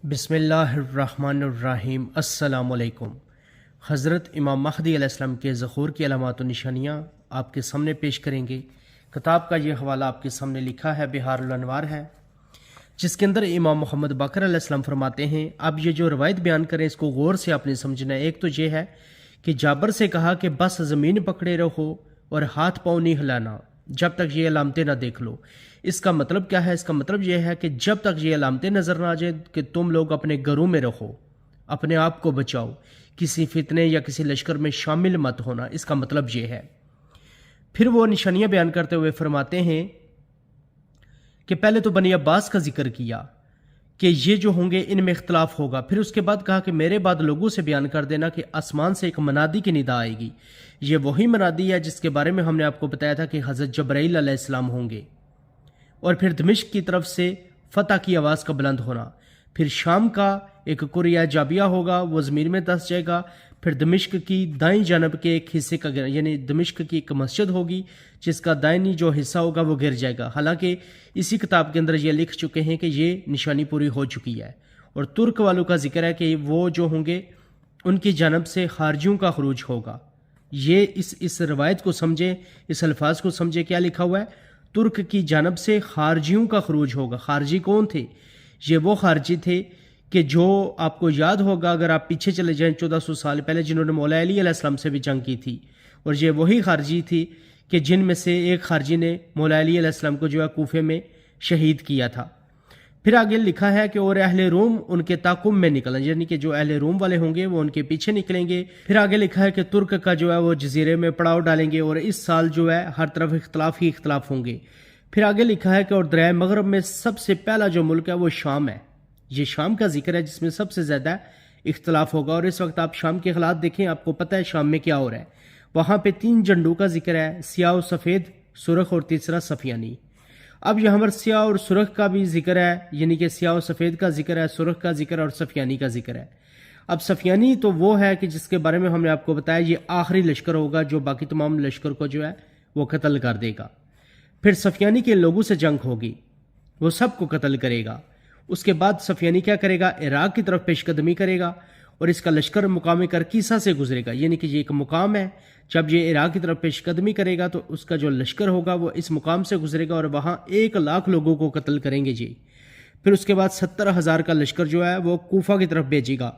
بسم اللہ الرحمن الرحیم۔ السلام علیکم۔ حضرت امام مہدی علیہ السلام کے ظہور کی علامات و نشانیاں آپ کے سامنے پیش کریں گے۔ کتاب کا یہ حوالہ آپ کے سامنے لکھا ہے، بہار الانوار ہے، جس کے اندر امام محمد باقر علیہ السلام فرماتے ہیں، اب یہ جو روایت بیان کریں اس کو غور سے آپ نے سمجھنا ہے۔ ایک تو یہ ہے کہ جابر سے کہا کہ بس زمین پکڑے رہو اور ہاتھ پاؤں نہیں ہلانا جب تک یہ علامتیں نہ دیکھ لو۔ اس کا مطلب کیا ہے؟ اس کا مطلب یہ ہے کہ جب تک یہ علامتیں نظر نہ آ جائیں کہ تم لوگ اپنے گھروں میں رہو، اپنے آپ کو بچاؤ، کسی فتنے یا کسی لشکر میں شامل مت ہونا۔ اس کا مطلب یہ ہے۔ پھر وہ نشانیاں بیان کرتے ہوئے فرماتے ہیں کہ پہلے تو بنی عباس کا ذکر کیا کہ یہ جو ہوں گے ان میں اختلاف ہوگا، پھر اس کے بعد کہا کہ میرے بعد لوگوں سے بیان کر دینا کہ آسمان سے ایک منادی کی ندا آئے گی۔ یہ وہی منادی ہے جس کے بارے میں ہم نے آپ کو بتایا تھا کہ حضرت جبرائیل علیہ السلام ہوں گے، اور پھر دمشق کی طرف سے فتح کی آواز کا بلند ہونا، پھر شام کا ایک قریہ جابیہ ہوگا، وہ زمین میں دس جائے گا، پھر دمشق کی دائیں جانب کے ایک حصے کا یعنی دمشق کی ایک مسجد ہوگی جس کا دائنی جو حصہ ہوگا وہ گر جائے گا۔ حالانکہ اسی کتاب کے اندر یہ لکھ چکے ہیں کہ یہ نشانی پوری ہو چکی ہے۔ اور ترک والوں کا ذکر ہے کہ وہ جو ہوں گے ان کی جانب سے خارجیوں کا خروج ہوگا۔ یہ اس روایت کو سمجھیں، اس الفاظ کو سمجھیں، کیا لکھا ہوا ہے؟ ترک کی جانب سے خارجیوں کا خروج ہوگا۔ خارجی کون تھے؟ یہ وہ خارجی تھے کہ جو آپ کو یاد ہوگا اگر آپ پیچھے چلے جائیں 1400 سال پہلے، جنہوں نے مولا علی علیہ السلام سے بھی جنگ کی تھی، اور یہ وہی خارجی تھی کہ جن میں سے ایک خارجی نے مولا علی علیہ السلام کو جو ہے کوفے میں شہید کیا تھا۔ پھر آگے لکھا ہے کہ اور اہل روم ان کے تعاقب میں نکلیں، یعنی کہ جو اہل روم والے ہوں گے وہ ان کے پیچھے نکلیں گے۔ پھر آگے لکھا ہے کہ ترک کا جو ہے وہ جزیرے میں پڑاؤ ڈالیں گے، اور اس سال جو ہے ہر طرف اختلاف ہی اختلاف ہوں گے۔ پھر آگے لکھا ہے کہ اور دریائے مغرب میں سب سے پہلا جو ملک ہے وہ شام ہے۔ یہ شام کا ذکر ہے جس میں سب سے زیادہ اختلاف ہوگا، اور اس وقت آپ شام کے حالات دیکھیں، آپ کو پتہ ہے شام میں کیا ہو رہا ہے۔ وہاں پہ 3 جھنڈوں کا ذکر ہے، سیاہ و سفید، سرخ، اور تیسرا سفیانی۔ اب یہاں پر سیاہ اور سرخ کا بھی ذکر ہے، یعنی کہ سیاہ و سفید کا ذکر ہے، سرخ کا ذکر ہے، اور سفیانی کا ذکر ہے۔ اب سفیانی تو وہ ہے کہ جس کے بارے میں ہم نے آپ کو بتایا یہ آخری لشکر ہوگا جو باقی تمام لشکر کو جو ہے وہ قتل کر دے گا۔ پھر سفیانی کے لوگوں سے جنگ ہوگی، وہ سب کو قتل کرے گا۔ اس کے بعد سفیانی کیا کرے گا؟ عراق کی طرف پیش قدمی کرے گا، اور اس کا لشکر مقام کرکیسا سے گزرے گا، یعنی کہ یہ ایک مقام ہے۔ جب یہ عراق کی طرف پیش قدمی کرے گا تو اس کا جو لشکر ہوگا وہ اس مقام سے گزرے گا، اور وہاں 1,00,000 لوگوں کو قتل کریں گے جی۔ پھر اس کے بعد 70,000 کا لشکر جو ہے وہ کوفہ کی طرف بھیجے گا،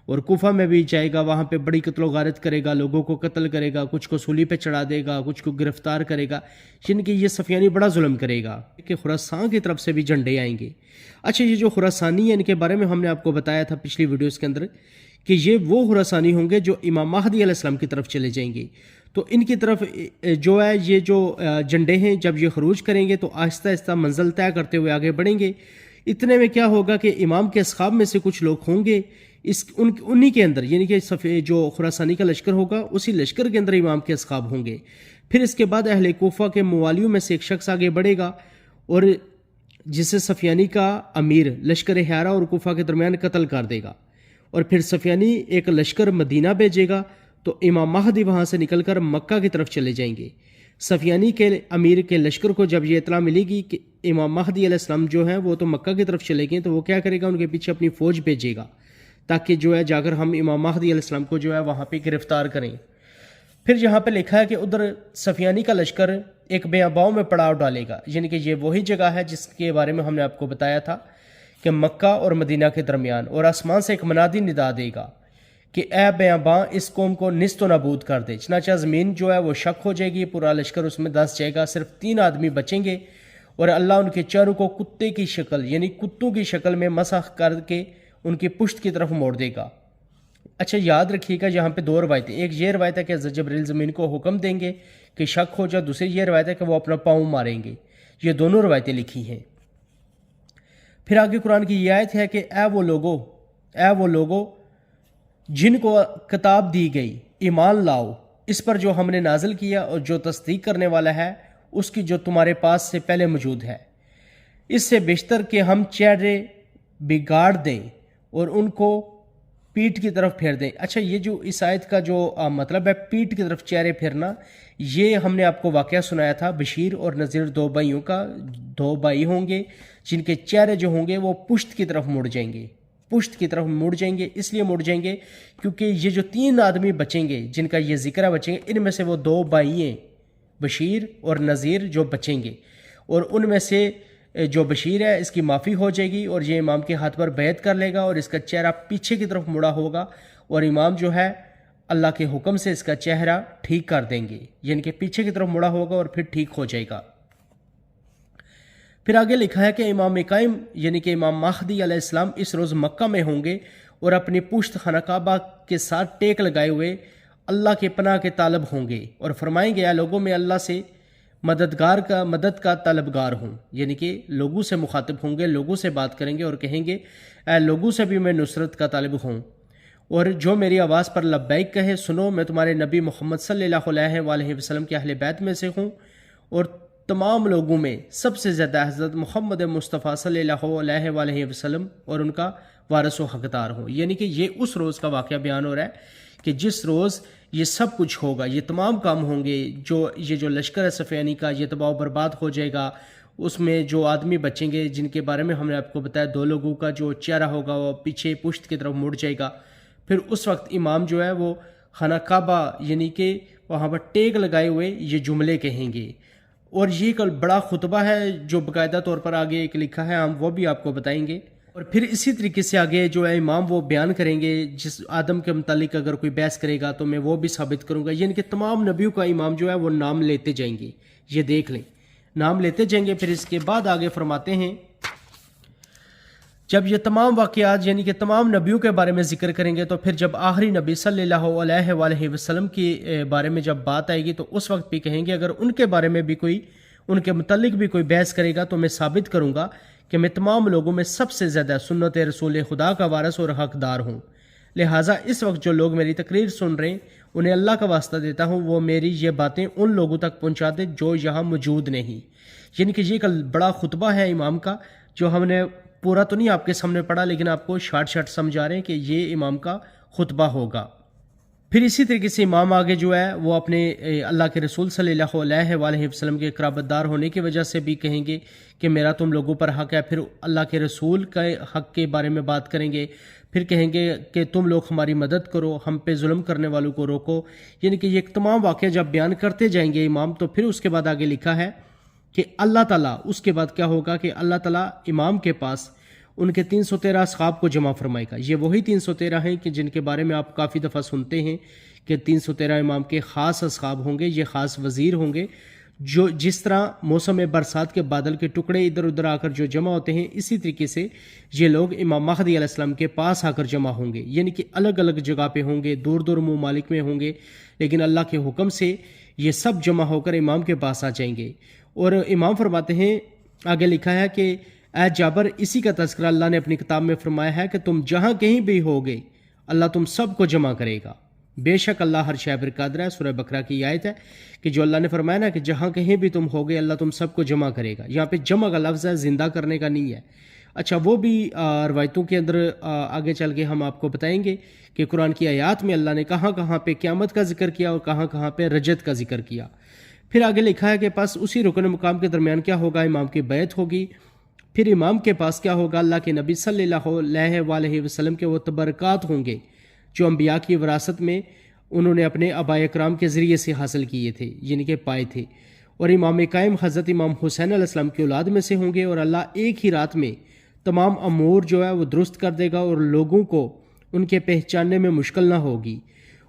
اور کوفہ میں بھی جائے گا، وہاں پہ بڑی قتل و غارت کرے گا، لوگوں کو قتل کرے گا، کچھ کو سولی پہ چڑھا دے گا، کچھ کو گرفتار کرے گا، یعنی کہ یہ سفیانی بڑا ظلم کرے گا کہ خراسان کی طرف سے بھی جھنڈے آئیں گے۔ اچھا، یہ جو خراسانی ہے ان کے بارے میں ہم نے آپ کو بتایا تھا پچھلی ویڈیوز کے اندر کہ یہ وہ خراسانی ہوں گے جو امام مہدی علیہ السلام کی طرف چلے جائیں گے۔ تو ان کی طرف جو ہے یہ جو جھنڈے ہیں جب یہ خروج کریں گے تو آہستہ آہستہ منزل طے کرتے ہوئے آگے بڑھیں گے۔ اتنے میں کیا ہوگا کہ امام کے اصحاب میں سے کچھ لوگ ہوں گے انہی کے اندر، یعنی کہ جو خراسانی کا لشکر ہوگا اسی لشکر کے اندر امام کے اصحاب ہوں گے۔ پھر اس کے بعد اہل کوفہ کے موالیوں میں سے ایک شخص آگے بڑھے گا، اور جسے سفیانی کا امیر لشکر حیارہ اور کوفہ کے درمیان قتل کر دے گا، اور پھر سفیانی ایک لشکر مدینہ بھیجے گا، تو امام مہدی وہاں سے نکل کر مکہ کی طرف چلے جائیں گے۔ سفیانی کے امیر کے لشکر کو جب یہ اطلاع ملے گی کہ امام مہدی علیہ السلام جو ہیں وہ تو مکہ کی طرف چلے گئے، تو وہ کیا کرے گا؟ ان کے پیچھے اپنی فوج بھیجے گا تاکہ جو ہے جا کر ہم امام مہدی علیہ السلام کو جو ہے وہاں پہ گرفتار کریں۔ پھر یہاں پہ لکھا ہے کہ ادھر سفیانی کا لشکر ایک بیاباؤں میں پڑاؤ ڈالے گا، یعنی کہ یہ وہی جگہ ہے جس کے بارے میں ہم نے آپ کو بتایا تھا کہ مکہ اور مدینہ کے درمیان، اور آسمان سے ایک منادی ندا دے گا کہ اے بیاباں اس قوم کو نیست و نابود کر دے۔ چنانچہ زمین جو ہے وہ شک ہو جائے گی، پورا لشکر اس میں دس جائے گا، صرف 3 آدمی بچیں گے، اور اللہ ان کے چہروں کو کتے کی شکل یعنی کتوں کی شکل میں مسح کر کے ان کی پشت کی طرف موڑ دے گا۔ اچھا، یاد رکھیے گا یہاں پہ 2 روایتیں، ایک یہ روایت ہے کہ جبریل زمین کو حکم دیں گے کہ شک ہو جائے، دوسری یہ روایت ہے کہ وہ اپنا پاؤں ماریں گے۔ یہ دونوں روایتیں لکھی ہیں۔ پھر آگے قرآن کی یہ آیت ہے کہ اے وہ لوگو جن کو کتاب دی گئی ایمان لاؤ اس پر جو ہم نے نازل کیا، اور جو تصدیق کرنے والا ہے اس کی جو تمہارے پاس سے پہلے موجود ہے، اس سے بیشتر کہ ہم چہرے بگاڑ دیں اور ان کو پیٹ کی طرف پھیر دیں۔ اچھا، یہ جو اس آیت کا جو مطلب ہے پیٹ کی طرف چہرے پھیرنا، یہ ہم نے آپ کو واقعہ سنایا تھا بشیر اور نذیر 2 بھائیوں کا۔ 2 بھائی ہوں گے جن کے چہرے جو ہوں گے وہ پشت کی طرف مڑ جائیں گے، پشت کی طرف مڑ جائیں گے. اس لیے مڑ جائیں گے کیونکہ یہ جو 3 آدمی بچیں گے جن کا یہ ذکر ہے بچیں گے، ان میں سے وہ 2 بھائی ہیں بشیر اور نذیر جو بچیں گے، اور ان میں سے جو بشیر ہے اس کی معافی ہو جائے گی اور یہ امام کے ہاتھ پر بیعت کر لے گا اور اس کا چہرہ پیچھے کی طرف مڑا ہوگا، اور امام جو ہے اللہ کے حکم سے اس کا چہرہ ٹھیک کر دیں گے، یعنی کہ پیچھے کی طرف مڑا ہوگا اور پھر ٹھیک ہو جائے گا. پھر آگے لکھا ہے کہ امام قائم یعنی کہ امام مہدی علیہ السلام اس روز مکہ میں ہوں گے اور اپنی پشت خانہ کعبہ کے ساتھ ٹیک لگائے ہوئے اللہ کے پناہ کے طالب ہوں گے اور فرمائیں گے اے لوگوں میں اللہ سے مدد کا طلبگار ہوں، یعنی کہ لوگوں سے مخاطب ہوں گے، لوگوں سے بات کریں گے اور کہیں گے اے لوگوں سے بھی میں نصرت کا طالب ہوں، اور جو میری آواز پر لبیک کہے سنو، میں تمہارے نبی محمد صلی اللہ علیہ وآلہ وسلم کے اہل بیت میں سے ہوں، اور تمام لوگوں میں سب سے زیادہ حضرت محمد مصطفیٰ صلی اللہ علیہ وآلہ وسلم اور ان کا وارث و حقدار ہوں. یعنی کہ یہ اس روز کا واقعہ بیان ہو رہا ہے کہ جس روز یہ سب کچھ ہوگا، یہ تمام کام ہوں گے، یہ جو لشکر ہے صفیانی کا یہ تباہ و برباد ہو جائے گا. اس میں جو آدمی بچیں گے جن کے بارے میں ہم نے آپ کو بتایا 2 لوگوں کا جو چہرہ ہوگا وہ پیچھے پشت کی طرف مڑ جائے گا. پھر اس وقت امام جو ہے وہ خانہ کعبہ یعنی کہ وہاں پر ٹیک لگائے ہوئے یہ جملے کہیں گے، اور یہ ایک بڑا خطبہ ہے جو باقاعدہ طور پر آگے ایک لکھا ہے، ہم وہ بھی آپ کو بتائیں گے. اور پھر اسی طریقے سے آگے جو ہے امام وہ بیان کریں گے جس آدم کے متعلق اگر کوئی بحث کرے گا تو میں وہ بھی ثابت کروں گا، یعنی کہ تمام نبیوں کا امام جو ہے وہ نام لیتے جائیں گے. یہ دیکھ لیں، نام لیتے جائیں گے. پھر اس کے بعد آگے فرماتے ہیں جب یہ تمام واقعات یعنی کہ تمام نبیوں کے بارے میں ذکر کریں گے تو پھر جب آخری نبی صلی اللہ علیہ وآلہ وسلم کے بارے میں جب بات آئے گی تو اس وقت بھی کہیں گے اگر ان کے بارے میں بھی کوئی ان کے متعلق بھی کوئی بحث کرے گا تو میں ثابت کروں گا کہ میں تمام لوگوں میں سب سے زیادہ سنت رسول خدا کا وارث اور حقدار ہوں. لہٰذا اس وقت جو لوگ میری تقریر سن رہے ہیں انہیں اللہ کا واسطہ دیتا ہوں وہ میری یہ باتیں ان لوگوں تک پہنچا دے جو یہاں موجود نہیں. یعنی کہ یہ ایک بڑا خطبہ ہے امام کا جو ہم نے پورا تو نہیں آپ کے سامنے پڑھا لیکن آپ کو شارٹ سمجھا رہے ہیں کہ یہ امام کا خطبہ ہوگا. پھر اسی طریقے سے امام آگے جو ہے وہ اپنے اللہ کے رسول صلی اللہ علیہ وآلہ وسلم کے قرابت دار ہونے کی وجہ سے بھی کہیں گے کہ میرا تم لوگوں پر حق ہے. پھر اللہ کے رسول کے حق کے بارے میں بات کریں گے. پھر کہیں گے کہ تم لوگ ہماری مدد کرو، ہم پہ ظلم کرنے والوں کو روکو. یعنی کہ یہ تمام واقعہ جب بیان کرتے جائیں گے امام تو پھر اس کے بعد آگے لکھا ہے کہ اللہ تعالیٰ اس کے بعد کیا ہوگا کہ اللہ تعالیٰ امام کے پاس ان کے 313 اصحاب کو جمع فرمائے گا. یہ وہی 313 ہیں کہ جن کے بارے میں آپ کافی دفعہ سنتے ہیں کہ 313 امام کے خاص اصحاب ہوں گے، یہ خاص وزیر ہوں گے. جو جس طرح موسم برسات کے بادل کے ٹکڑے ادھر ادھر آ کر جو جمع ہوتے ہیں اسی طریقے سے یہ لوگ امام مہدی علیہ السلام کے پاس آ کر جمع ہوں گے. یعنی کہ الگ الگ جگہ پہ ہوں گے، دور دور ممالک میں ہوں گے، لیکن اللہ کے حکم سے یہ سب جمع ہو کر امام کے پاس آ جائیں گے. اور امام فرماتے ہیں آگے لکھا ہے کہ اے جابر اسی کا تذکرہ اللہ نے اپنی کتاب میں فرمایا ہے کہ تم جہاں کہیں بھی ہوگے اللہ تم سب کو جمع کرے گا. بے شک اللہ ہر شے پر قادر ہے. سورہ بقرہ کی آیت ہے کہ جو اللہ نے فرمایا نا کہ جہاں کہیں بھی تم ہوگے اللہ تم سب کو جمع کرے گا. یہاں پہ جمع کا لفظ ہے، زندہ کرنے کا نہیں ہے. اچھا وہ بھی روایتوں کے اندر آگے چل کے ہم آپ کو بتائیں گے کہ قرآن کی آیات میں اللہ نے کہاں کہاں پہ قیامت کا ذکر کیا اور کہاں کہاں پہ رجت کا ذکر کیا. پھر آگے لکھا ہے کہ پس اسی رکن مقام کے درمیان کیا ہوگا، امام کی بیعت ہوگی. پھر امام کے پاس کیا ہوگا، اللہ کے نبی صلی اللہ علیہ وآلہ وسلم کے وہ تبرکات ہوں گے جو انبیاء کی وراثت میں انہوں نے اپنے آباء اکرام کے ذریعے سے حاصل کیے تھے، یعنی کہ پائے تھے. اور امام قائم حضرت امام حسین علیہ السلام کی اولاد میں سے ہوں گے، اور اللہ ایک ہی رات میں تمام امور جو ہے وہ درست کر دے گا اور لوگوں کو ان کے پہچاننے میں مشکل نہ ہوگی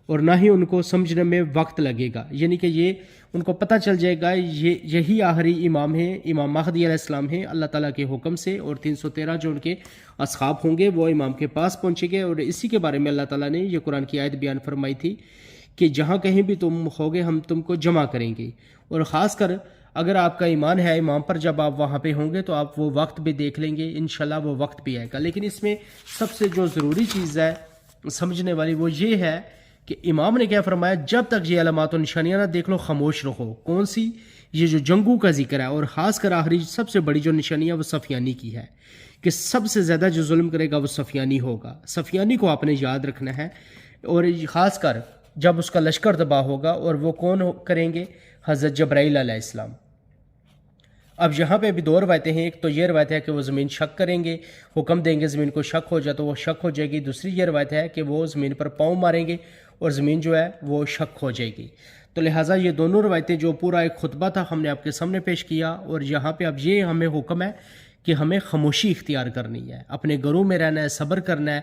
اور نہ ہی ان کو سمجھنے میں وقت لگے گا. یعنی کہ یہ ان کو پتہ چل جائے گا یہی آخری امام ہیں، امام مہدی علیہ السلام ہیں اللہ تعالیٰ کے حکم سے. اور 313 جو ان کے اصحاب ہوں گے وہ امام کے پاس پہنچے گے. اور اسی کے بارے میں اللہ تعالیٰ نے یہ قرآن کی آیت بیان فرمائی تھی کہ جہاں کہیں بھی تم ہوگے ہم تم کو جمع کریں گے. اور خاص کر اگر آپ کا ایمان ہے امام پر، جب آپ وہاں پہ ہوں گے تو آپ وہ وقت بھی دیکھ لیں گے، انشاءاللہ وہ وقت بھی آئے گا. لیکن اس میں سب سے جو ضروری چیز ہے سمجھنے والی وہ یہ ہے کہ امام نے کیا فرمایا، جب تک یہ علامات و نشانیاں نہ دیکھ لو خاموش رہو. کون سی؟ یہ جو جنگوں کا ذکر ہے، اور خاص کر آخری سب سے بڑی جو نشانیاں وہ صفیانی کی ہے کہ سب سے زیادہ جو ظلم کرے گا وہ صفیانی ہوگا. صفیانی کو آپ نے یاد رکھنا ہے. اور خاص کر جب اس کا لشکر تباہ ہوگا، اور وہ کون کریں گے؟ حضرت جبرائیل علیہ السلام. اب یہاں پہ بھی 2 روایتیں ہیں. ایک تو یہ روایت ہے کہ وہ زمین شک کریں گے, حکم دیں گے زمین کو شک ہو جائے تو وہ شک ہو جائے گی. دوسری یہ روایت ہے کہ وہ زمین پر پاؤں ماریں گے اور زمین جو ہے وہ شک ہو جائے گی. تو لہٰذا یہ دونوں روایتیں جو پورا ایک خطبہ تھا ہم نے آپ کے سامنے پیش کیا, اور یہاں پہ اب یہ ہمیں حکم ہے کہ ہمیں خاموشی اختیار کرنی ہے, اپنے گھروں میں رہنا ہے, صبر کرنا ہے,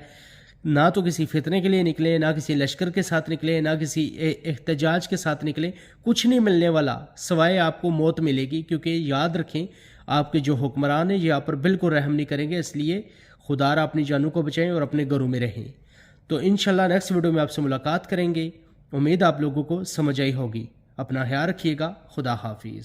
نہ تو کسی فتنے کے لیے نکلے, نہ کسی لشکر کے ساتھ نکلے, نہ کسی احتجاج کے ساتھ نکلے. کچھ نہیں ملنے والا سوائے آپ کو موت ملے گی, کیونکہ یاد رکھیں آپ کے جو حکمران ہیں یہ آپ پر بالکل رحم نہیں کریں گے. اس لیے خدا را اپنی جانوں کو بچائیں اور اپنے گھروں میں رہیں. تو انشاءاللہ نیکسٹ ویڈیو میں آپ سے ملاقات کریں گے. امید آپ لوگوں کو سمجھ آئی ہوگی. اپنا خیال رکھیے گا. خدا حافظ.